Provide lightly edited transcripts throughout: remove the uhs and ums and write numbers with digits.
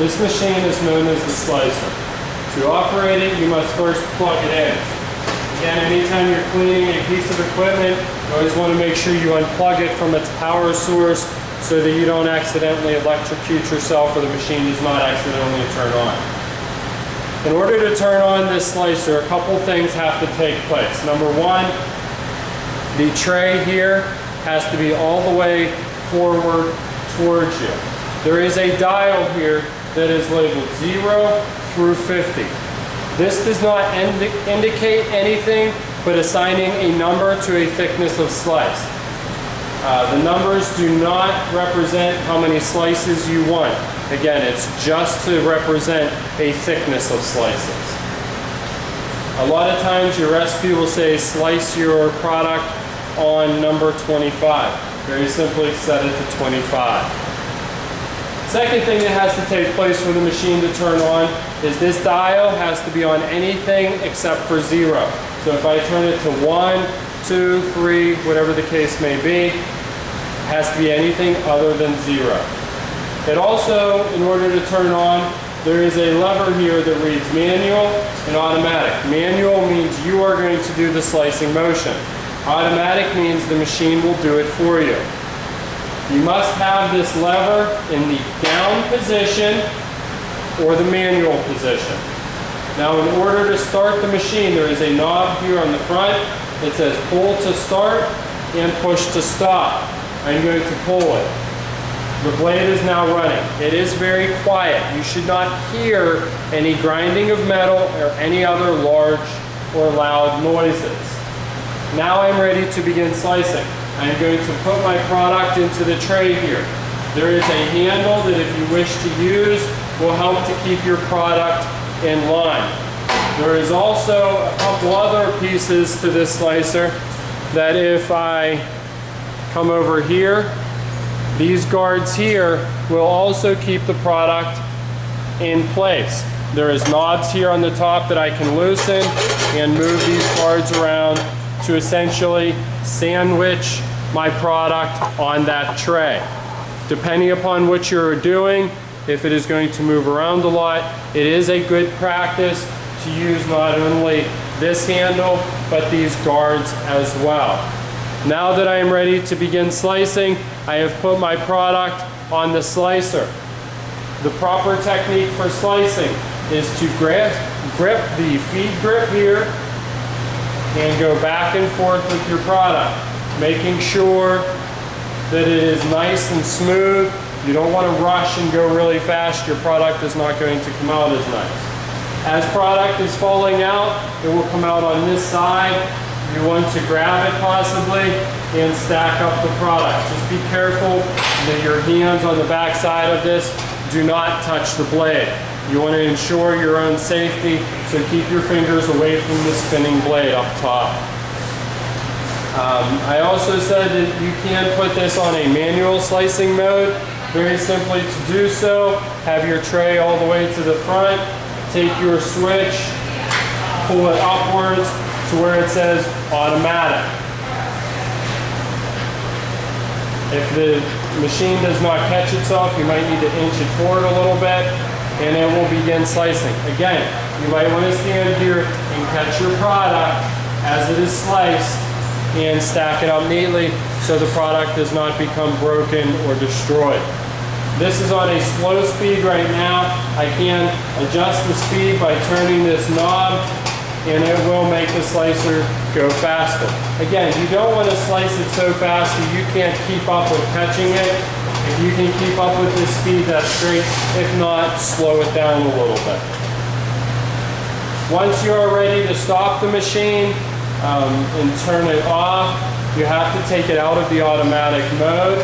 This machine is known as the slicer. To operate it, you must first plug it in. Again, anytime you're cleaning a piece of equipment, you always want to make sure you unplug it from its power source so that you don't accidentally electrocute yourself or the machine does not accidentally turn on. In order to turn on this slicer, a couple things have to take place. Number one, the tray here has to be all the way forward towards you. There is a dial here that is labeled 0 through 50. This does not indicate anything but assigning a number to a thickness of slice. The numbers do not represent how many slices you want. Again, it's just to represent a thickness of slices. A lot of times your recipe will say slice your product on number 25. Very simply set it to 25. Second thing that has to take place for the machine to turn on is this dial has to be on anything except for 0. So if I turn it to 1, 2, 3, whatever the case may be, it has to be anything other than 0. It also, in order to turn on, there is a lever here that reads manual and automatic. Manual means you are going to do the slicing motion. Automatic means the machine will do it for you. You must have this lever in the down position or the manual position. Now, in order to start the machine, there is a knob here on the front that says pull to start and push to stop. I'm going to pull it. The blade is now running. It is very quiet. You should not hear any grinding of metal or any other large or loud noises. Now I'm ready to begin slicing. I'm going to put my product into the tray here. There is a handle that if you wish to use will help to keep your product in line. There is also a couple other pieces to this slicer that if I come over here, these guards here will also keep the product in place. There is knobs here on the top that I can loosen and move these guards around to essentially sandwich my product on that tray. Depending upon what you're doing, if it is going to move around a lot, it is a good practice to use not only this handle, but these guards as well. Now that I am ready to begin slicing, I have put my product on the slicer. The proper technique for slicing is to grip the feed grip here and go back and forth with your product, making sure that it is nice and smooth. You don't want to rush and go really fast. Your product is not going to come out as nice. As product is falling out, it will come out on this side. You want to grab it possibly and stack up the product. Just be careful that your hands on the back side of this do not touch the blade. You want to ensure your own safety, so keep your fingers away from the spinning blade up top. I also said that you can put this on a manual slicing mode. Very simply to do so, have your tray all the way to the front, take your switch, pull it upwards to where it says automatic. If the machine does not catch itself, you might need to inch it forward a little bit and it will begin slicing. Again, you might want to stand here and catch your product as it is sliced and stack it up neatly so the product does not become broken or destroyed. This is on a slow speed right now. I can adjust the speed by turning this knob and it will make the slicer go faster. Again, you don't want to slice it so fast that you can't keep up with catching it. If you can keep up with this speed, that's great. If not, slow it down a little bit. Once you are ready to stop the machine and turn it off, you have to take it out of the automatic mode.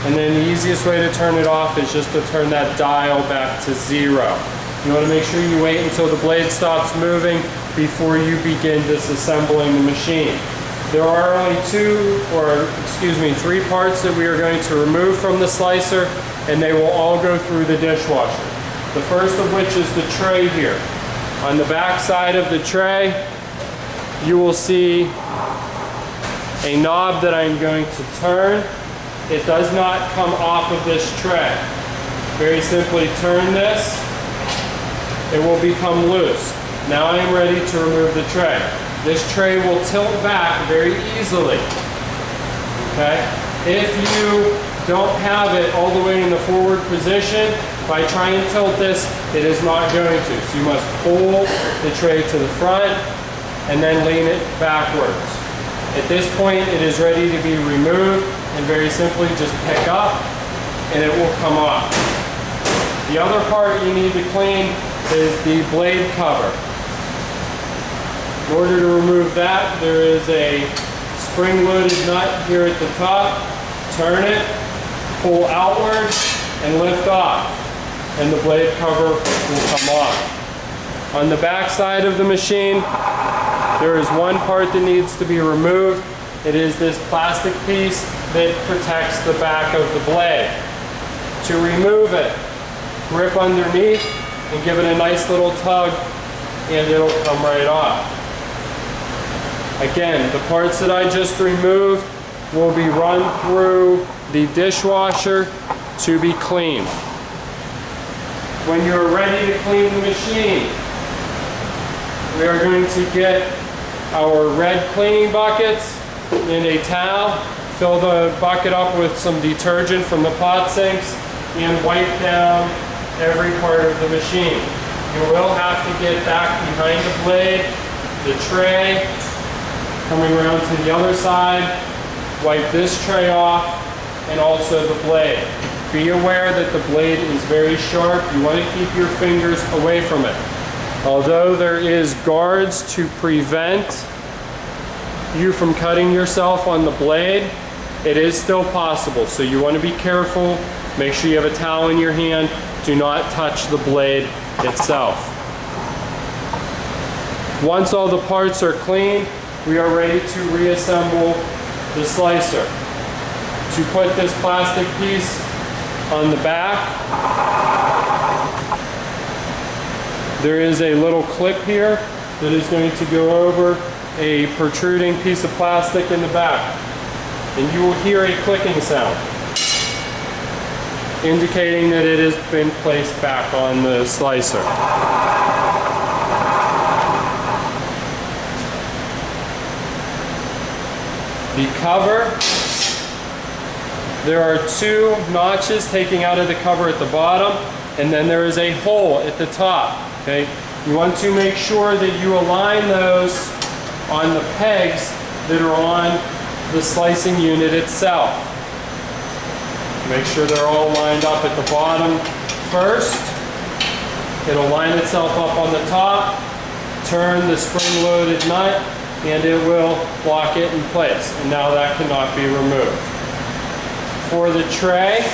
And then the easiest way to turn it off is just to turn that dial back to 0. You want to make sure you wait until the blade stops moving before you begin disassembling the machine. There are only 3 parts that we are going to remove from the slicer, and they will all go through the dishwasher. The first of which is the tray here. On the back side of the tray, you will see a knob that I'm going to turn. It does not come off of this tray. very simply turn this. It will become loose. Now I am ready to remove the tray. This tray will tilt back very easily. Okay? If you don't have it all the way in the forward position, by trying to tilt this, it is not going to. So you must pull the tray to the front and then lean it backwards. At this point, it is ready to be removed, and very simply just pick up and it will come off. The other part you need to clean is the blade cover. In order to remove that, there is a spring-loaded nut here at the top. Turn it, pull outward, and lift off, and the blade cover will come off. On the back side of the machine, there is one part that needs to be removed. It is this plastic piece that protects the back of the blade. To remove it, grip underneath and give it a nice little tug, and it'll come right off. Again, the parts that I just removed will be run through the dishwasher to be cleaned. When you're ready to clean the machine, we are going to get our red cleaning buckets in a towel, fill the bucket up with some detergent from the pot sinks, and wipe down every part of the machine. You will have to get back behind the blade, the tray, coming around to the other side, wipe this tray off, and also the blade. Be aware that the blade is very sharp. You want to keep your fingers away from it. Although there is guards to prevent you from cutting yourself on the blade, it is still possible. So you want to be careful. Make sure you have a towel in your hand. Do not touch the blade itself. Once all the parts are clean, we are ready to reassemble the slicer. To put this plastic piece on the back, there is a little clip here that is going to go over a protruding piece of plastic in the back. And you will hear a clicking sound, indicating that it has been placed back on the slicer. The cover, there are two notches taking out of the cover at the bottom, and then there is a hole at the top. Okay? You want to make sure that you align those on the pegs that are on the slicing unit itself. Make sure they're all lined up at the bottom first. It'll line itself up on the top, turn the spring-loaded nut, and it will lock it in place. And now that cannot be removed. For the tray,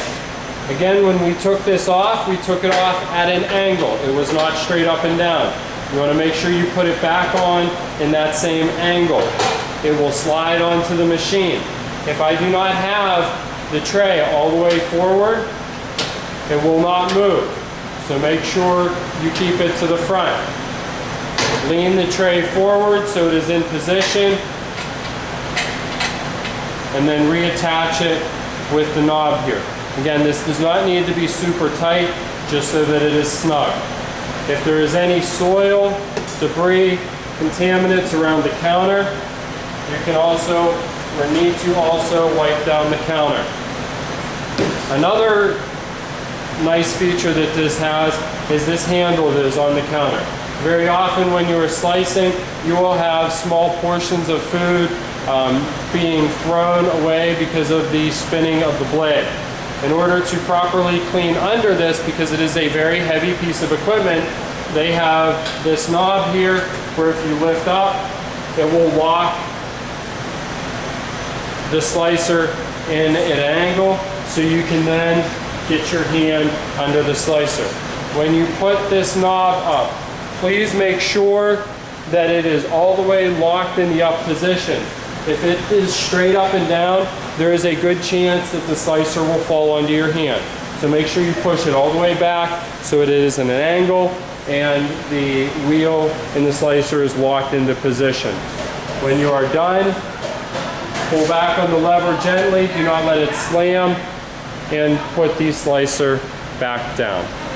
again, when we took this off, we took it off at an angle. It was not straight up and down. You want to make sure you put it back on in that same angle. It will slide onto the machine. If I do not have the tray all the way forward, it will not move. So make sure you keep it to the front. Lean the tray forward so it is in position, and then reattach it with the knob here. Again, this does not need to be super tight, just so that it is snug. If there is any soil, debris, contaminants around the counter, you can also, or need to also, wipe down the counter. Another nice feature that this has is this handle that is on the counter. Very often when you are slicing, you will have small portions of food being thrown away because of the spinning of the blade. In order to properly clean under this, because it is a very heavy piece of equipment, they have this knob here where if you lift up, it will lock the slicer in at an angle, so you can then get your hand under the slicer. When you put this knob up, please make sure that it is all the way locked in the up position. If it is straight up and down, there is a good chance that the slicer will fall onto your hand. So make sure you push it all the way back so it is in an angle and the wheel in the slicer is locked into position. When you are done, pull back on the lever gently, do not let it slam, and put the slicer back down.